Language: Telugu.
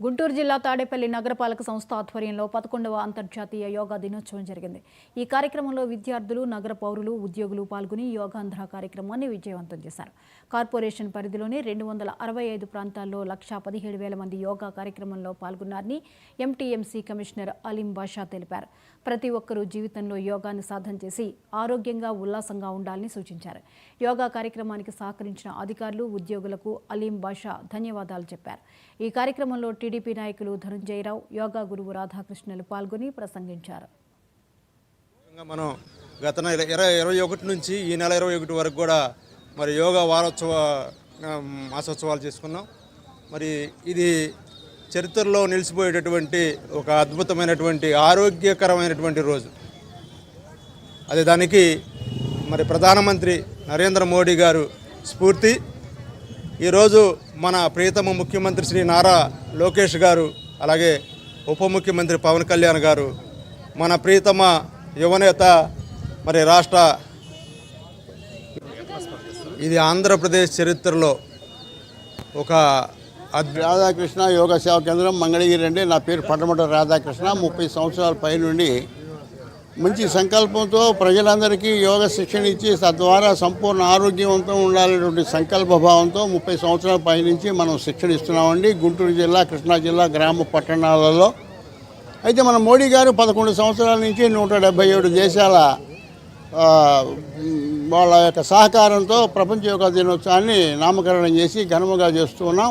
గుంటూరు జిల్లా తాడేపల్లి నగరపాలక సంస్థ ఆధ్వర్యంలో 11వ అంతర్జాతీయ యోగా దినోత్సవం జరిగింది. ఈ కార్యక్రమంలో విద్యార్థులు, నగర పౌరులు, ఉద్యోగులు పాల్గొని యోగాంధ్ర కార్యక్రమాన్ని విజయవంతం చేశారు. కార్పొరేషన్ పరిధిలోని 265 ప్రాంతాల్లో 1,17,000 మంది యోగా కార్యక్రమంలో పాల్గొన్నారని ఎంటీఎంసీ కమిషనర్ అలీం బాషా తెలిపారు. ప్రతి ఒక్కరూ జీవితంలో యోగాన్ని సాధన చేసి ఆరోగ్యంగా, ఉల్లాసంగా ఉండాలని సూచించారు. యోగా కార్యక్రమానికి సహకరించిన అధికారులు, ఉద్యోగులకు అలీం బాషా ధన్యవాదాలు చెప్పారు. ఈ కార్యక్రమంలో టీడీపీ నాయకులు ధనుంజయరావు, యోగా గురువు రాధాకృష్ణలు పాల్గొని ప్రసంగించారు. మనం గత 21 నుంచి ఈ నెల 21 వరకు కూడా మరి యోగా మాసోత్సవాలు చేసుకున్నాం. మరి ఇది చరిత్రలో నిలిచిపోయేటటువంటి ఒక అద్భుతమైనటువంటి ఆరోగ్యకరమైనటువంటి రోజు. అదే దానికి మరి ప్రధానమంత్రి నరేంద్ర మోడీ గారు స్ఫూర్తి. ఈరోజు మన ప్రియతమ ముఖ్యమంత్రి శ్రీ నారా లోకేష్ గారు, అలాగే ఉప ముఖ్యమంత్రి పవన్ కళ్యాణ్ గారు, మన ప్రియతమ యువనేత మరి ఇది ఆంధ్రప్రదేశ్ చరిత్రలో ఒక రాధాకృష్ణ యోగా సేవా కేంద్రం మంగళగిరి అండి. నా పేరు పట్టమట రాధాకృష్ణ. 30 సంవత్సరాల పై నుండి మంచి సంకల్పంతో ప్రజలందరికీ యోగ శిక్షణ ఇచ్చి తద్వారా సంపూర్ణ ఆరోగ్యవంతం ఉండాలనేటువంటి సంకల్ప భావంతో 30 సంవత్సరాల పై నుంచి మనం శిక్షణ ఇస్తున్నామండి గుంటూరు జిల్లా, కృష్ణా జిల్లా గ్రామ పట్టణాలలో. అయితే మన మోడీ గారు 11 సంవత్సరాల నుంచి 177 దేశాల వాళ్ళ యొక్క సహకారంతో ప్రపంచ యోగా దినోత్సవాన్ని నామకరణం చేసి ఘనముగా చేస్తూ ఉన్నాం.